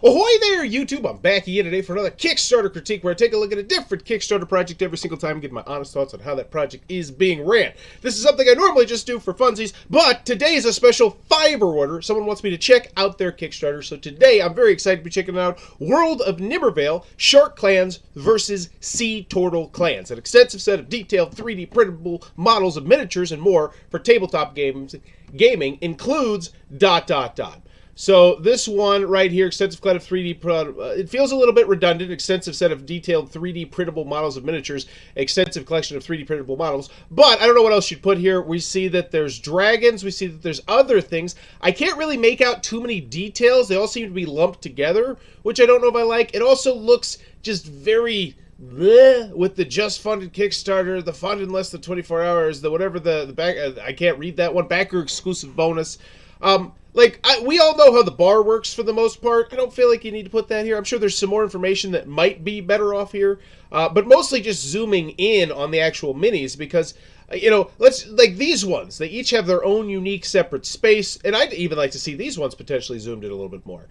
Ahoy there, YouTube! I'm back again today for another Kickstarter critique where I take a look at a different Kickstarter project every single time and give my honest thoughts on how that project is being ran. This is something I normally just do for funsies, but today is a special fiber order. Someone wants me to check out their Kickstarter, so today I'm very excited to be checking out World of Nimmervale, Shark Clans versus Sea Tortle Clans. An extensive set of detailed 3D printable models of miniatures and more for tabletop gaming includes ... So this one right here, extensive set of 3D, it feels a little bit redundant, extensive set of detailed 3D printable models of miniatures, extensive collection of 3D printable models, but I don't know what else you'd put here. We see that there's dragons, we see that there's other things. I can't really make out too many details. They all seem to be lumped together, which I don't know if I like. It also looks just very bleh with the just funded Kickstarter, the fund in less than 24 hours, the whatever the back, I can't read that one, backer exclusive bonus. We all know how the bar works for the most part. I don't feel like you need to put that here. I'm sure there's some more information that might be better off here. But mostly just zooming in on the actual minis because, like these ones, they each have their own unique separate space. And I'd even like to see these ones potentially zoomed in a little bit more.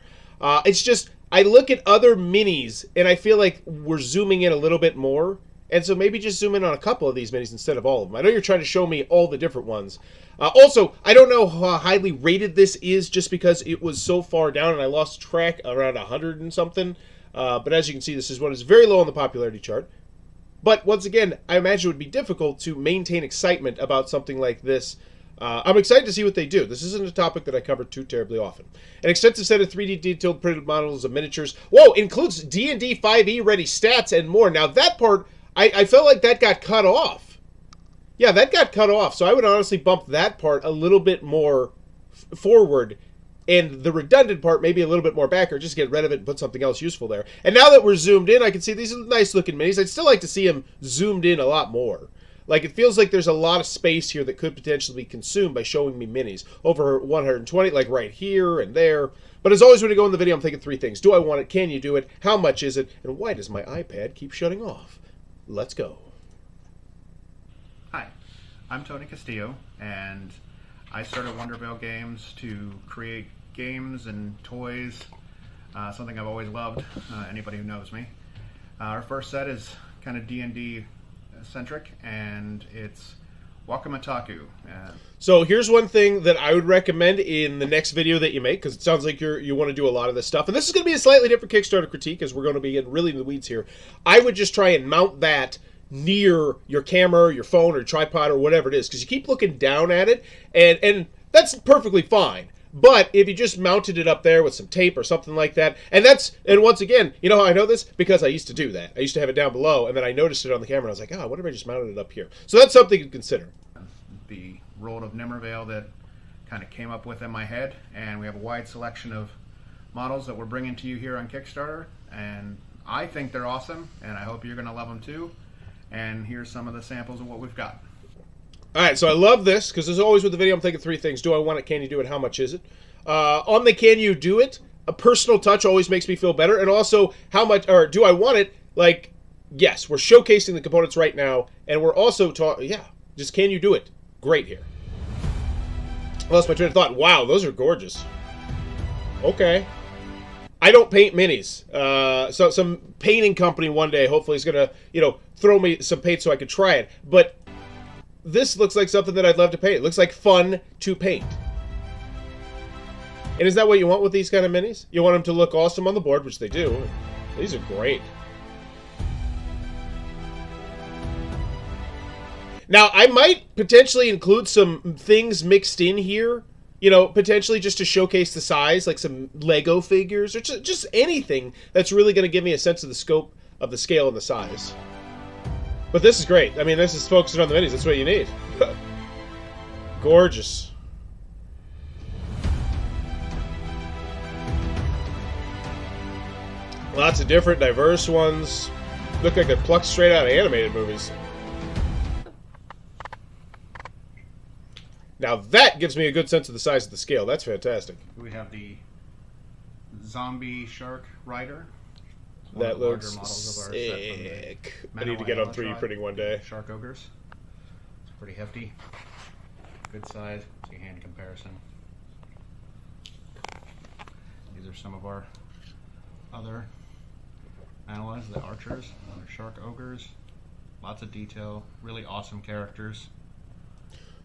It's just, I look at other minis and I feel like we're zooming in a little bit more. And so maybe just zoom in on a couple of these minis instead of all of them. I know you're trying to show me all the different ones. Also, I don't know how highly rated this is just because it was so far down and I lost track around 100 and something. But as you can see, this is one that's very low on the popularity chart. But once again, I imagine it would be difficult to maintain excitement about something like this. I'm excited to see what they do. This isn't a topic that I cover too terribly often. An extensive set of 3D detailed printed models of miniatures. Whoa, includes D&D 5e ready stats and more. Now that part, I felt like that got cut off. Yeah, that got cut off. So I would honestly bump that part a little bit more forward and the redundant part maybe a little bit more back or just get rid of it and put something else useful there. And now that we're zoomed in, I can see these are nice looking minis. I'd still like to see them zoomed in a lot more. Like, it feels like there's a lot of space here that could potentially be consumed by showing me minis. Over 120, like right here and there. But as always, when I go in the video, I'm thinking three things. Do I want it? Can you do it? How much is it? And why does my iPad keep shutting off? Let's go. Hi, I'm Tony Castillo, and I started Wondervale Games to create games and toys, something I've always loved, anybody who knows me. Our first set is kind of D&D centric, and it's Wakamataku. So here's one thing that I would recommend in the next video that you make, because it sounds like you want to do a lot of this stuff, and this is going to be a slightly different Kickstarter critique, as we're going to be getting really in the weeds here. I would just try and mount that near your camera, or your phone, or tripod, or whatever it is, because you keep looking down at it, and that's perfectly fine. But if you just mounted it up there with some tape or something like that, and once again, you know how I know this? Because I used to do that. I used to have it down below, and then I noticed it on the camera, and I was like, oh, what if I just mounted it up here? So that's something to consider. The World of Nimmervale that kind of came up with in my head, and we have a wide selection of models that we're bringing to you here on Kickstarter, and I think they're awesome, and I hope you're going to love them too. And here's some of the samples of what we've got. All right, so I love this, because as always with the video, I'm thinking three things. Do I want it? Can you do it? How much is it? On the can you do it, a personal touch always makes me feel better. And also, how much, or do I want it? Like, yes, we're showcasing the components right now, and we're also talking, yeah, just can you do it? Great here. I lost my train of thought. Wow, those are gorgeous. Okay. I don't paint minis. So some painting company one day hopefully is going to, throw me some paint so I can try it. But this looks like something that I'd love to paint. It looks like fun to paint. And is that what you want with these kind of minis? You want them to look awesome on the board, which they do. These are great. Now, I might potentially include some things mixed in here, potentially just to showcase the size, like some Lego figures, or just anything that's really going to give me a sense of the scope of the scale and the size. But this is great. I mean, this is focusing on the minis. That's what you need. Gorgeous. Lots of different, diverse ones. Look like they're plucked straight out of animated movies. Now that gives me a good sense of the size of the scale. That's fantastic. We have the zombie shark rider. That looks sick. I need to get on 3D printing one day. Shark ogres. It's pretty hefty. Good size. See hand comparison. These are some of our other analyze the archers, shark ogres, lots of detail, really awesome characters.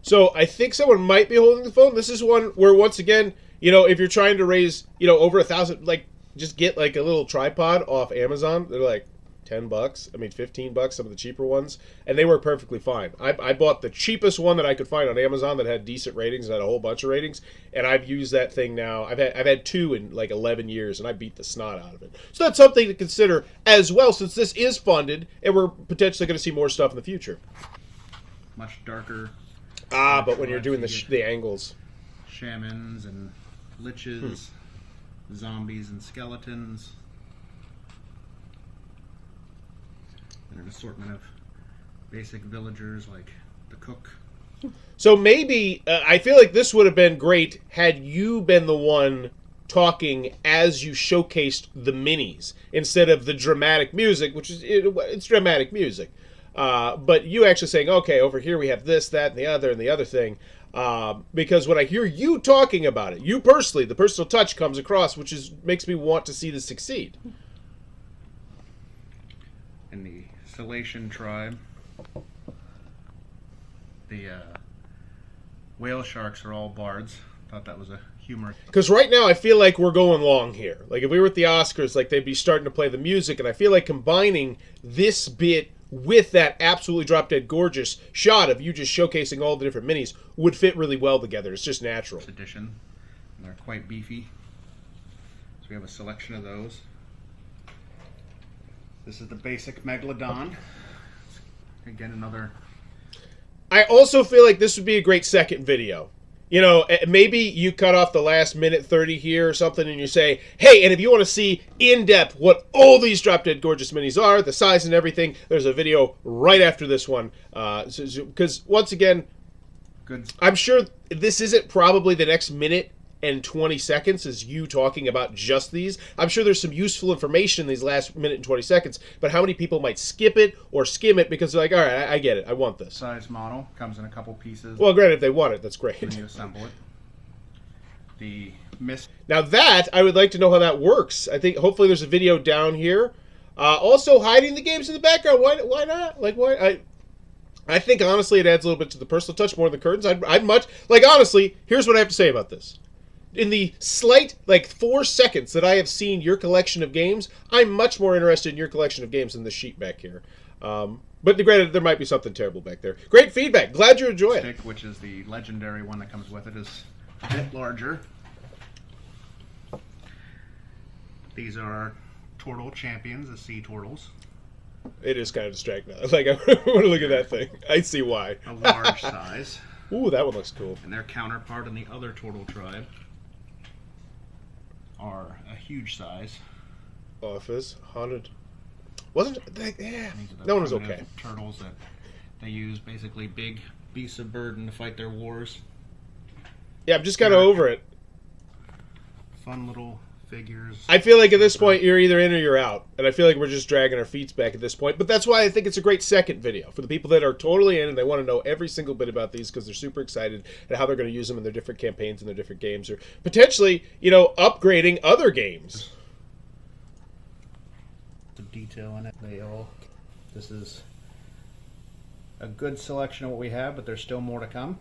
So I think someone might be holding the phone. This is one where, once again, if you're trying to raise, over 1,000, just get a little tripod off Amazon. They're like $10. I mean, $15. Some of the cheaper ones, and they work perfectly fine. I bought the cheapest one that I could find on Amazon that had decent ratings, and had a whole bunch of ratings, and I've used that thing now. I've had two in 11 years, and I beat the snot out of it. So that's something to consider as well, since this is funded, and we're potentially going to see more stuff in the future. Much darker. But when you're doing the angles, shamans and liches, zombies and skeletons, and an assortment of basic villagers like the cook. So maybe I feel like this would have been great had you been the one talking as you showcased the minis instead of the dramatic music, which is it's dramatic music. But you actually saying, okay, over here we have this, that, and the other thing. Because when I hear you talking about it, you personally, the personal touch comes across, which makes me want to see this succeed. In the Salation tribe, the whale sharks are all bards. Thought that was a humor. Because right now I feel like we're going long here. Like if we were at the Oscars, they'd be starting to play the music, and I feel like combining this bit with that absolutely drop-dead gorgeous shot of you just showcasing all the different minis would fit really well together. It's just natural. Edition, and they're quite beefy. So we have a selection of those. This is the basic Megalodon. Again, another... I also feel like this would be a great second video. Maybe you cut off the last minute 30 here or something, and you say, hey, and if you want to see in-depth what all these drop-dead gorgeous minis are, the size and everything, there's a video right after this one. Because, once again, good. I'm sure this isn't probably the next minute and 20 seconds is you talking about just these. I'm sure there's some useful information in these last minute and 20 seconds, but how many people might skip it or skim it because they're like, all right, I get it, I want this. Size model, comes in a couple pieces. Well, granted, if they want it, that's great. When you assemble it. The mist. Now that, I would like to know how that works. I think hopefully there's a video down here. Also, hiding the games in the background. Why not? Why? I think, honestly, it adds a little bit to the personal touch more than the curtains. I'd much... honestly, here's what I have to say about this. In the slight, 4 seconds that I have seen your collection of games, I'm much more interested in your collection of games than the sheet back here. But granted, there might be something terrible back there. Great feedback. Glad you enjoy it. Stick, which is the legendary one that comes with it, is a bit larger. These are our Tortle champions, the sea turtles. It is kind of distracting. I want to look at that thing. I see why. A large size. Ooh, that one looks cool. And their counterpart in the other Tortle tribe are a huge size. Office, haunted. Wasn't that, yeah. These are the That one was okay. turtles that they use, basically big beasts of burden to fight their wars. Yeah, I'm just kind of over it. Fun little figures. I feel like at this point you're either in or you're out, and I feel like we're just dragging our feet back at this point. But that's why I think it's a great second video for the people that are totally in and they want to know every single bit about these because they're super excited at how they're going to use them in their different campaigns and their different games, or potentially, upgrading other games. The detail in it. This is a good selection of what we have, but there's still more to come.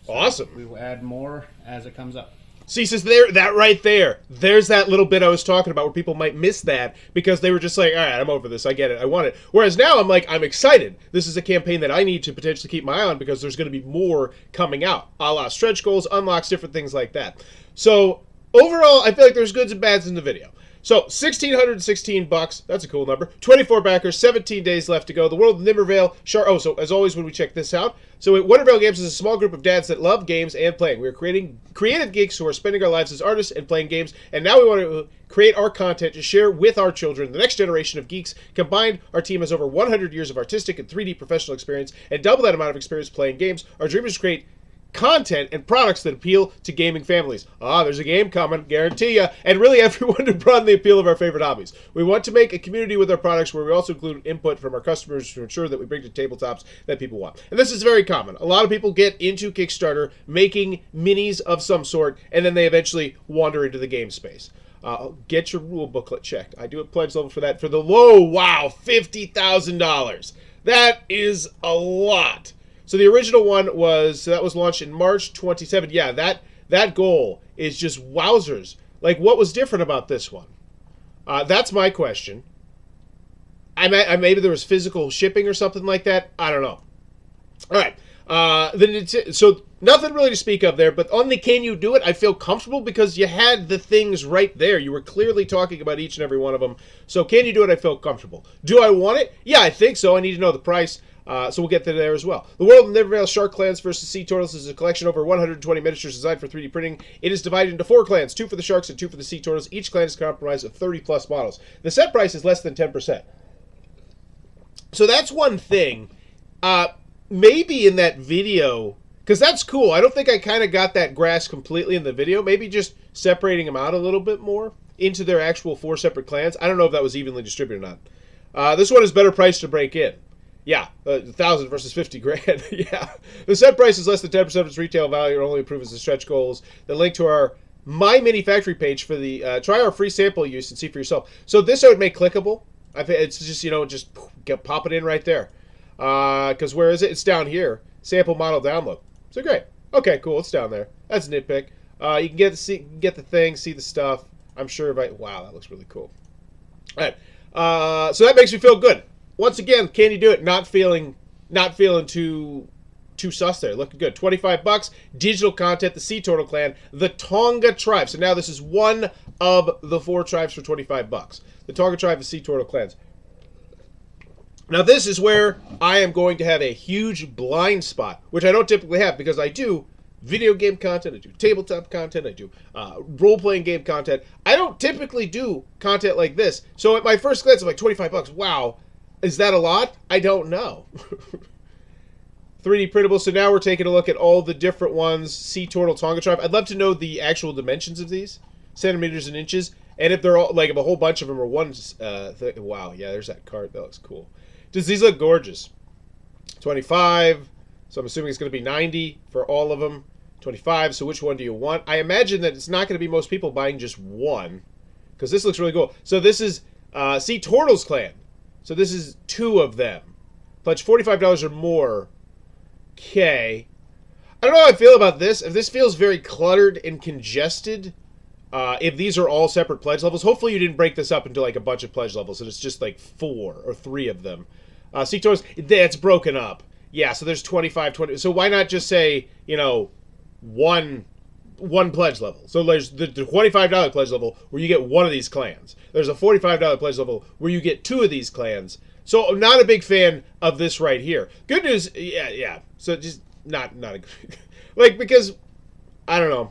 So awesome. We will add more as it comes up. See, says that right there. There's that little bit I was talking about where people might miss that because they were just like, all right, I'm over this. I get it. I want it. Whereas now I'm like, I'm excited. This is a campaign that I need to potentially keep my eye on because there's going to be more coming out. A la stretch goals, unlocks, different things like that. So overall, I feel like there's goods and bads in the video. So, $1,616, that's a cool number. 24 backers, 17 days left to go. The world of Nimmervale. So as always when we check this out. So, Nimmervale Games is a small group of dads that love games and playing. We are creating creative geeks who are spending our lives as artists and playing games. And now we want to create our content to share with our children, the next generation of geeks. Combined, our team has over 100 years of artistic and 3D professional experience and double that amount of experience playing games. Our dream is to create content and products that appeal to gaming families. There's a game coming, guarantee ya, and really everyone to broaden the appeal of our favorite hobbies. We want to make a community with our products where we also include input from our customers to ensure that we bring to tabletops that people want. And this is very common. A lot of people get into Kickstarter making minis of some sort, and then they eventually wander into the game space. Get your rule booklet checked. I do a pledge level for that. For the low, wow, $50,000. That is a lot. So the original one was, that was launched in March 27. Yeah, that goal is just wowzers. Like, what was different about this one? That's my question. Maybe there was physical shipping or something like that. I don't know. All right. So nothing really to speak of there, but on the can you do it, I feel comfortable because you had the things right there. You were clearly talking about each and every one of them. So can you do it? I feel comfortable. Do I want it? Yeah, I think so. I need to know the price. So we'll get to there as well. The World of Nimmervale Shark Clans versus Sea Turtles is a collection of over 120 miniatures designed for 3D printing. It is divided into 4 clans, 2 for the sharks and 2 for the sea turtles. Each clan is comprised of 30 plus models. The set price is less than 10%. So that's one thing. Maybe in that video, because that's cool. I don't think I kind of got that grasp completely in the video. Maybe just separating them out a little bit more into their actual 4 separate clans. I don't know if that was evenly distributed or not. This one is better priced to break in. Yeah, 1,000 versus 50 grand. Yeah. The set price is less than 10% of its retail value and only improves the stretch goals. The link to our My Mini Factory page for the try our free sample use and see for yourself. So this I would make clickable. I think it's just, just pop it in right there. Because where is it? It's down here. Sample model download. So great. Okay, cool. It's down there. That's a nitpick. You can get the thing, see the stuff. I'm sure wow, that looks really cool. All right. So that makes me feel good. Once again, can you do it? Not feeling too sus there. Looking good. $25. Digital content. The Sea Turtle Clan. The Tonga Tribe. So now this is one of the 4 tribes for $25. The Tonga Tribe, the Sea Turtle Clans. Now this is where I am going to have a huge blind spot, which I don't typically have because I do video game content, I do tabletop content, I do role-playing game content. I don't typically do content like this. So at my first glance, I'm like, $25. Wow. Is that a lot? I don't know. 3D printable. So now we're taking a look at all the different ones. Sea Turtle, Tonga Tribe. I'd love to know the actual dimensions of these. Centimeters and inches. And if they're all, like, if a whole bunch of them are one wow, yeah, there's that card. That looks cool. Does these look gorgeous? 25. So I'm assuming it's going to be 90 for all of them. 25. So which one do you want? I imagine that it's not going to be most people buying just one. Because this looks really cool. So this is Sea Turtles Clan. So this is 2 of them. Pledge $45 or more. Okay. I don't know how I feel about this. If this feels very cluttered and congested, if these are all separate pledge levels, hopefully you didn't break this up into like a bunch of pledge levels and it's just like 4 or 3 of them. Sea Turtles, it's broken up. Yeah, so there's 25, 20. So why not just say, one pledge level? So there's the $25 pledge level where you get one of these clans. There's a $45 pledge level where you get 2 of these clans. So I'm not a big fan of this right here. Good news, yeah. So just not a like, because I don't know.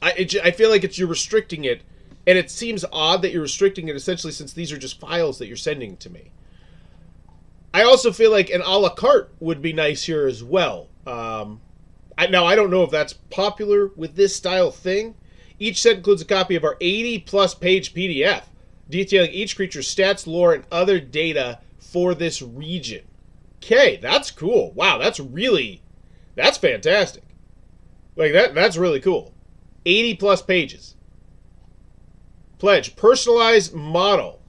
I feel like you're restricting it, and it seems odd that you're restricting it essentially since these are just files that you're sending to me. I also feel like an a la carte would be nice here as well. Now, I don't know if that's popular with this style thing. Each set includes a copy of our 80-plus page PDF, detailing each creature's stats, lore, and other data for this region. Okay, that's cool. Wow, that's fantastic. Like, that's really cool. 80-plus pages. Pledge. Personalized model.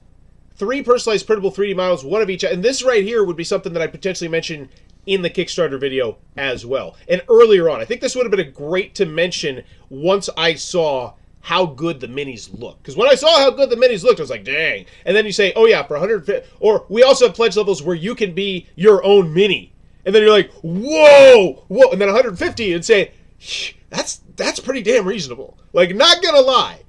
3 personalized printable 3D models, 1 of each. And this right here would be something that I potentially mention in the Kickstarter video as well. And earlier on, I think this would have been great to mention once I saw how good the minis look. Because when I saw how good the minis looked, I was like, dang. And then you say, oh yeah, for 150. Or we also have pledge levels where you can be your own mini. And then you're like, whoa. And then 150 and say, that's pretty damn reasonable. Like, not gonna lie.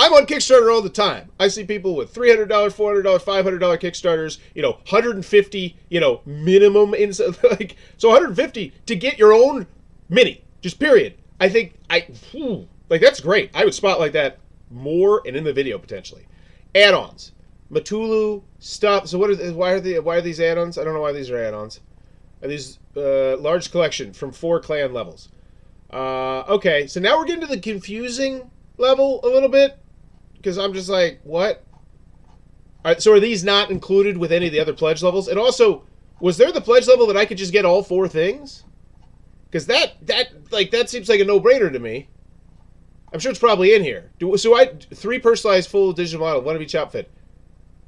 I'm on Kickstarter all the time. I see people with $300, $400, $500 Kickstarters, 150, minimum inside. Like, so 150 to get your own mini, just period. I think that's great. I would spotlight that more and in the video potentially. Add-ons, Matulu stuff. So why are these add-ons? I don't know why these are add-ons. Are these large collection from 4 clan levels? Okay, so now we're getting to the confusing level a little bit. Because I'm just like, what? All right, so are these not included with any of the other pledge levels? And also, was there the pledge level that I could just get all 4 things? Because that seems like a no-brainer to me. I'm sure it's probably in here. So 3 personalized full digital model, 1 of each outfit.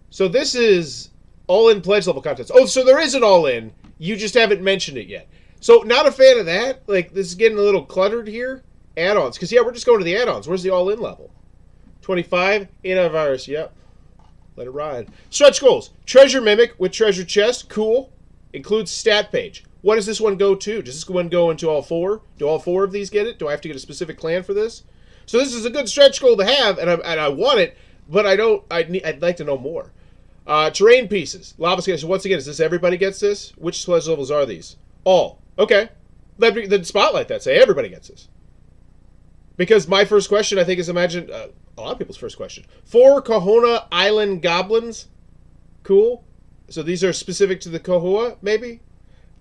So this is all-in pledge level contents. Oh, so there is an all-in. You just haven't mentioned it yet. So not a fan of that. Like, this is getting a little cluttered here. Add-ons. Because, yeah, we're just going to the add-ons. Where's the all-in level? 25. Antivirus. Yep. Let it ride. Stretch goals. Treasure Mimic with Treasure Chest. Cool. Includes stat page. What does this one go to? Does this one go into all 4? Do all 4 of these get it? Do I have to get a specific clan for this? So this is a good stretch goal to have, and I want it, but I don't. I'd like to know more. Terrain pieces. Lava scale. So once again, is this everybody gets this? Which pledge levels are these? All. Okay. Then spotlight that. Say everybody gets this. Because my first question, I think, is imagine a lot of people's first question. 4 Kahuna Island Goblins. Cool. So these are specific to the Kahua, maybe?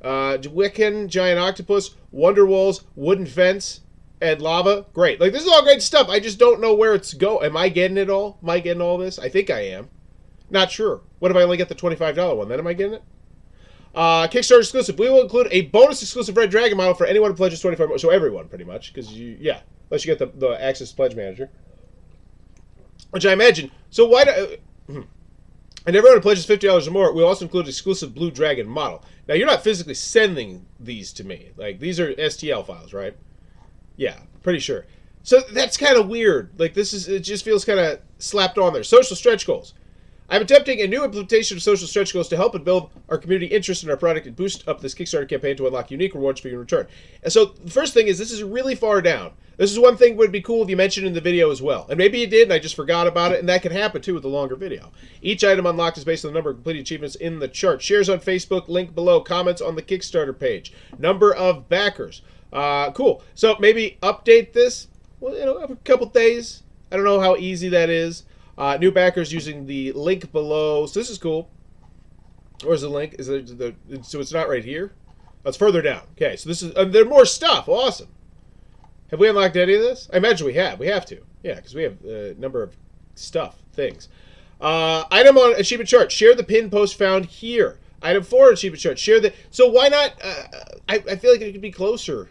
Wiccan, Giant Octopus, Wonder Walls, Wooden Fence, and Lava. Great. Like, this is all great stuff. I just don't know where it's go. Am I getting it all? Am I getting all this? I think I am. Not sure. What if I only get the $25 one? Then am I getting it? Kickstarter exclusive. We will include a bonus exclusive Red Dragon model for anyone who pledges 25. So everyone, pretty much. Because, yeah. Unless you get the Access Pledge Manager. Which I imagine. So why do... And everyone who pledges $50 or more, we'll also include an exclusive Blue Dragon model. Now, you're not physically sending these to me. Like, these are STL files, right? Yeah, pretty sure. So that's kind of weird. Like, it just feels kind of slapped on there. Social stretch goals. I'm attempting a new implementation of social stretch goals to help and build our community interest in our product and boost up this Kickstarter campaign to unlock unique rewards for you in return. And so the first thing is this is really far down. This is one thing would be cool if you mentioned in the video as well. And maybe you did and I just forgot about it, and that can happen too with a longer video. Each item unlocked is based on the number of completed achievements in the chart. Shares on Facebook, link below. Comments on the Kickstarter page. Number of backers. Cool. So maybe update this, well, a couple days. I don't know how easy that is. New backers using the link below. So this is cool. Where's the link? Is it so it's not right here? Oh, it's further down. Okay, so this is there's more stuff. Awesome. Have we unlocked any of this? I imagine we have. We have to. Yeah, because we have a number of things. Item on achievement chart. Share the pin post found here. Item 4 achievement chart. Share the... So why not... I feel like it could be closer,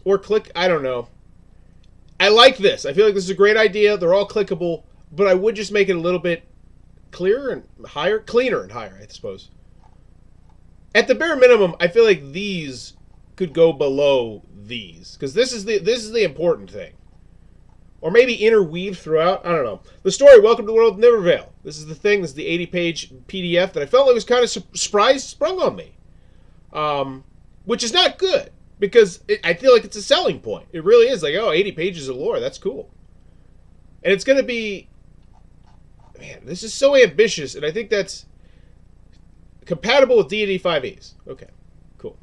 Or click... I don't know. I like this. I feel like this is a great idea. They're all clickable. But I would just make it a little bit clearer and higher. Cleaner and higher, I suppose. At the bare minimum, I feel like these could go below these. Because this is the important thing. Or maybe interweave throughout. I don't know. The story, Welcome to the World of Nimmervale. This is the thing. This is the 80-page PDF that I felt like was kind of sprung on me. Which is not good. Because I feel like it's a selling point. It really is. Like, 80 pages of lore. That's cool. And it's going to be... Man, this is so ambitious. And I think that's compatible with D&D 5e's. Okay, cool.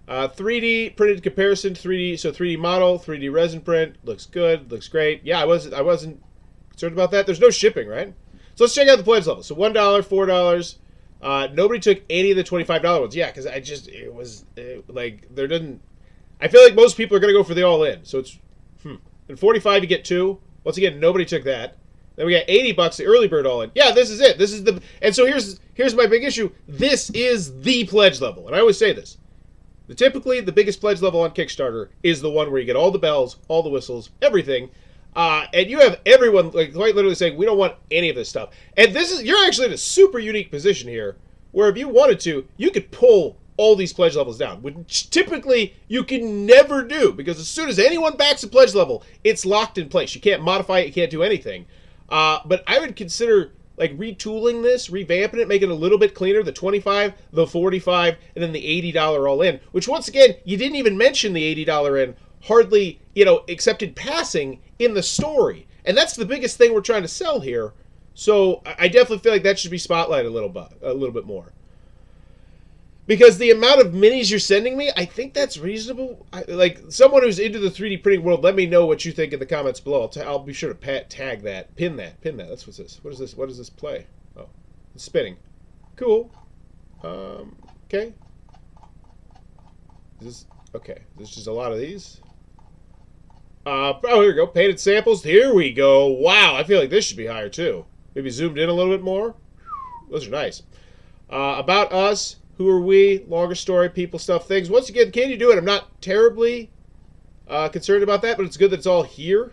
3D printed comparison. 3D, so 3D model, 3D resin print. Looks good. Looks great. Yeah, I wasn't concerned about that. There's no shipping, right? So let's check out the pledge level. So $1, $4... nobody took any of the $25 ones. Yeah, because there didn't... I feel like most people are going to go for the all-in. So it's... And 45 you get 2. Once again, nobody took that. Then we got $80, the early bird all-in. Yeah, this is it. This is the... And so here's my big issue. This is the pledge level. And I always say this. Typically, the biggest pledge level on Kickstarter is the one where you get all the bells, all the whistles, everything. And you have everyone quite literally saying, we don't want any of this stuff. And you're actually in a super unique position here, where if you wanted to, you could pull all these pledge levels down, which typically you can never do, because as soon as anyone backs a pledge level, it's locked in place. You can't modify it, you can't do anything. But I would consider retooling this, revamping it, making it a little bit cleaner, the 25, the 45, and then the $80 all in, which once again, you didn't even mention the $80 in, hardly, accepted passing in the story. And that's the biggest thing we're trying to sell here. So I definitely feel like that should be spotlighted a little bit more. Because the amount of minis you're sending me, I think that's reasonable. Someone who's into the 3D printing world, let me know what you think in the comments below. I'll be sure to tag that, pin that. That's what's this. What is this? What does this play? Oh, it's spinning. Cool. Okay. Okay. There's just a lot of these. Here we go. Painted samples. Here we go. Wow, I feel like this should be higher too. Maybe zoomed in a little bit more. Those are nice. About us. Who are we? Longer story, people, stuff, things. Once again, can you do it? I'm not terribly concerned about that, but it's good that it's all here.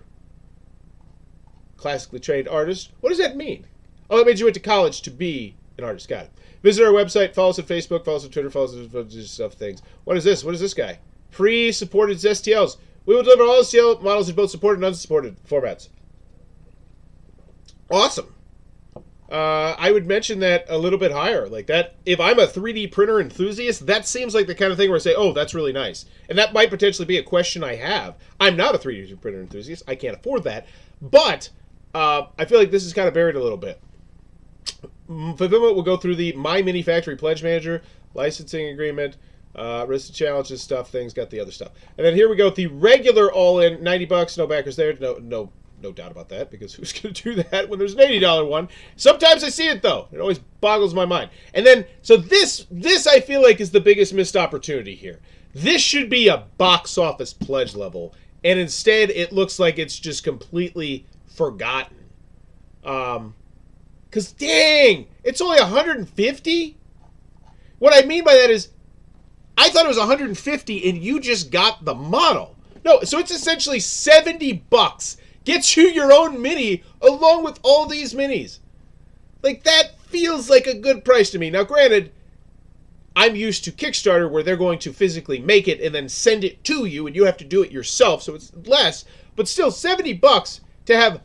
Classically trained artist. What does that mean? Oh, that means you went to college to be an artist. Got it. Visit our website. Follow us on Facebook. Follow us on Twitter. Follow us on stuff things. What is this? What is this guy? Pre-supported STLs. We will deliver all STL models in both supported and unsupported formats. Awesome. I would mention that a little bit higher. Like that, if I'm a 3D printer enthusiast, that seems like the kind of thing where I say, oh, that's really nice. And that might potentially be a question I have. I'm not a 3D printer enthusiast. I can't afford that. But I feel like this is kind of buried a little bit. Fulfillment will go through the My Mini Factory Pledge Manager, licensing agreement, risk of challenges, stuff, things, got the other stuff. And then here we go, the regular all-in, $90, no backers there, no doubt about that, because who's going to do that when there's an $80 one? Sometimes I see it, though. It always boggles my mind. And then, so this I feel like is the biggest missed opportunity here. This should be a box office pledge level, and instead it looks like it's just completely forgotten. Because, dang, it's only 150? What I mean by that is, I thought it was 150 and you just got the model. No, so it's essentially $70. Gets you your own mini along with all these minis. Like, that feels like a good price to me. Now, granted, I'm used to Kickstarter where they're going to physically make it and then send it to you and you have to do it yourself, so it's less. But still, $70 to have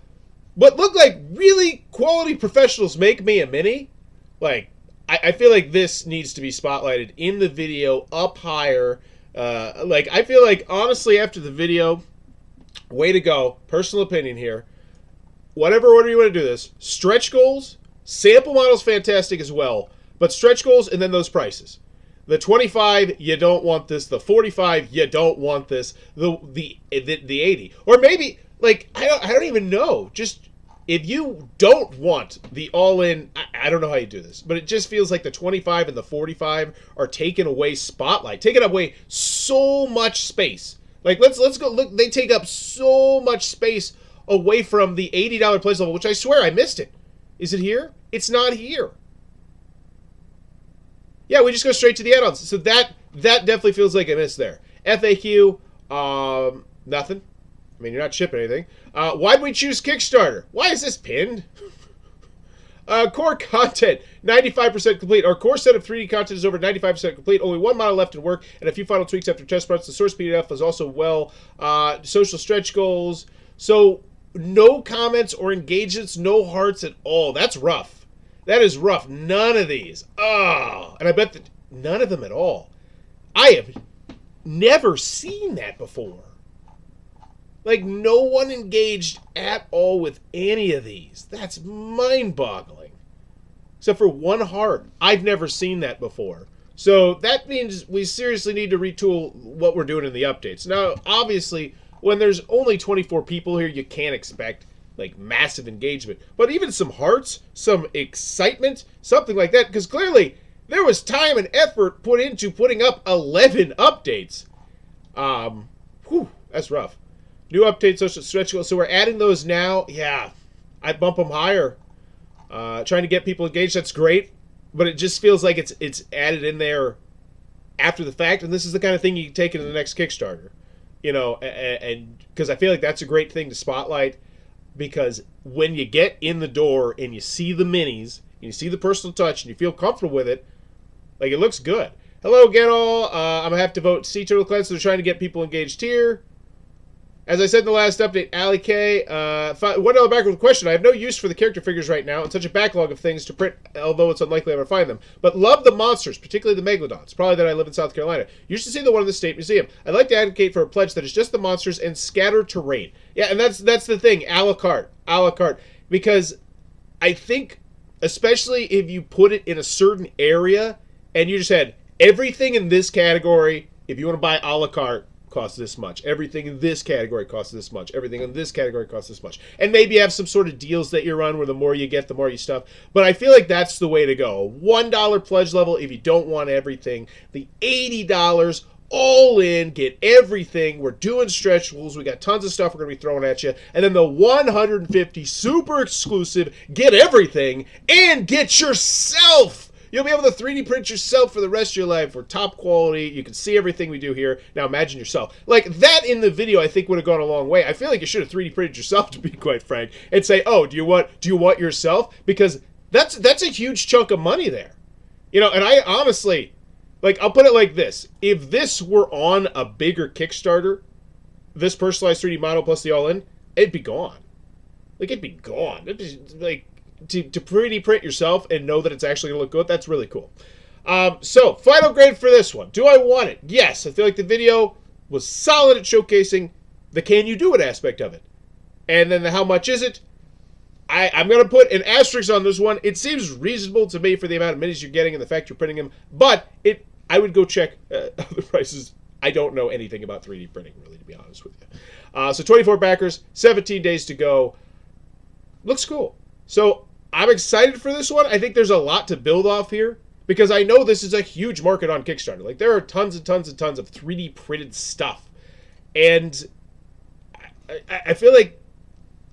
what look like really quality professionals make me a mini. Like, I feel like this needs to be spotlighted in the video up higher. Like, I feel like, honestly, after the video, way to go. Personal opinion here. Whatever order you want to do this. Stretch goals. Sample models, fantastic as well. But stretch goals and then those prices. The 25, you don't want this. The 45, you don't want this. The 80. Or maybe, like, I don't even know. Just, if you don't want the all-in, I don't know how you do this, but it just feels like the 25 and the 45 are taking away spotlight. Taking away so much space. Like, let's go look. They take up so much space away from the $80 pledge level, which I swear I missed it. Is it here? It's not here. Yeah, we just go straight to the add-ons. So that definitely feels like a miss there. FAQ, nothing. I mean, you're not shipping anything. Why'd we choose Kickstarter? Why is this pinned? Core content, 95% complete. Our core set of 3D content is over 95% complete. Only one model left in work and a few final tweaks after test runs. The source PDF is also well. Social stretch goals. So no comments or engagements, no hearts at all. That's rough. That is rough. None of these. Oh, and I bet that none of them at all. I have never seen that before. Like, no one engaged at all with any of these. That's mind-boggling. Except for one heart. I've never seen that before. So that means we seriously need to retool what we're doing in the updates. Now, obviously, when there's only 24 people here, you can't expect, like, massive engagement. But even some hearts, some excitement, something like that. Because clearly, there was time and effort put into putting up 11 updates. That's rough. New update, social stretch goals. So we're adding those now. Yeah, I'd bump them higher. Trying to get people engaged, that's great. But it just feels like it's added in there after the fact. And this is the kind of thing you can take into the next Kickstarter. You know, and because I feel like that's a great thing to spotlight. Because when you get in the door and you see the minis, and you see the personal touch, and you feel comfortable with it, like, it looks good. Hello again, all. I'm going to have to vote C Turtle Clan, so they're trying to get people engaged here. As I said in the last update, Ali K, $1 back with a question. I have no use for the character figures right now and such a backlog of things to print, although it's unlikely I ever find them. But love the monsters, particularly the Megalodons. Probably that I live in South Carolina. Used to see the one in the State Museum. I'd like to advocate for a pledge that is just the monsters and scattered terrain. Yeah, and that's the thing, a la carte. A la carte. Because I think, especially if you put it in a certain area, and you just had everything in this category, if you want to buy a la carte, costs this much. Everything in this category costs this much. Everything in this category costs this much. And maybe you have some sort of deals that you run where the more you get, the more you stuff. But I feel like that's the way to go. $1 pledge level if you don't want everything. The $80 all in, get everything. We're doing stretch goals. We got tons of stuff we're going to be throwing at you. And then the 150 super exclusive, get everything and get yourself You'll be able to 3D print yourself for the rest of your life. We're top quality. You can see everything we do here. Now imagine yourself. Like, that in the video I think would have gone a long way. I feel like you should have 3D printed yourself, to be quite frank, and say, oh, do you want yourself? Because that's a huge chunk of money there. You know, and I honestly, like, I'll put it like this. If this were on a bigger Kickstarter, this personalized 3D model plus the all-in, it'd be gone. Like, it'd be gone. It'd be, like, to 3D print yourself and know that it's actually going to look good, that's really cool. So, final grade for this one. Do I want it? Yes. I feel like the video was solid at showcasing the can you do it aspect of it. And then the how much is it? I'm going to put an asterisk on this one. It seems reasonable to me for the amount of minis you're getting and the fact you're printing them. But I would go check other prices. I don't know anything about 3D printing, really, to be honest with you. So 24 backers, 17 days to go. Looks cool. So I'm excited for this one. I think there's a lot to build off here because I know this is a huge market on Kickstarter. Like, there are tons and tons and tons of 3D printed stuff. And I feel like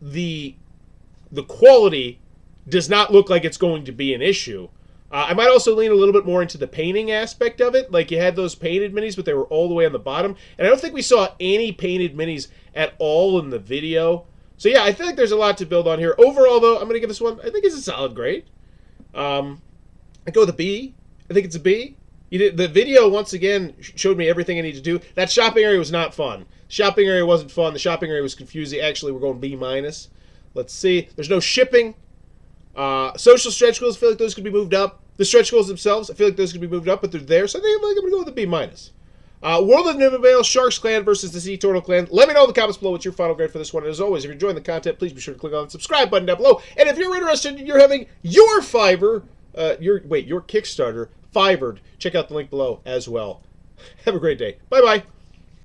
the quality does not look like it's going to be an issue. I might also lean a little bit more into the painting aspect of it. Like, you had those painted minis, but they were all the way on the bottom. And I don't think we saw any painted minis at all in the video. So, yeah, I feel like there's a lot to build on here. Overall, though, I'm going to give this one, I think it's a solid grade. I go with a B. I think it's a B. The video, once again, showed me everything I need to do. That shopping area was not fun. Shopping area wasn't fun. The shopping area was confusing. Actually, we're going B-. Let's see. There's no shipping. Social stretch goals, I feel like those could be moved up. The stretch goals themselves, I feel like those could be moved up, but they're there. So I think I'm going to go with a B-. World of Nimmervale, Sharks Clan versus the Sea Tortle Clan. Let me know in the comments below what's your final grade for this one. And as always, if you're enjoying the content, please be sure to click on the subscribe button down below. And if you're interested in having your Fiverr, your Kickstarter Fiverred, check out the link below as well. Have a great day. Bye-bye.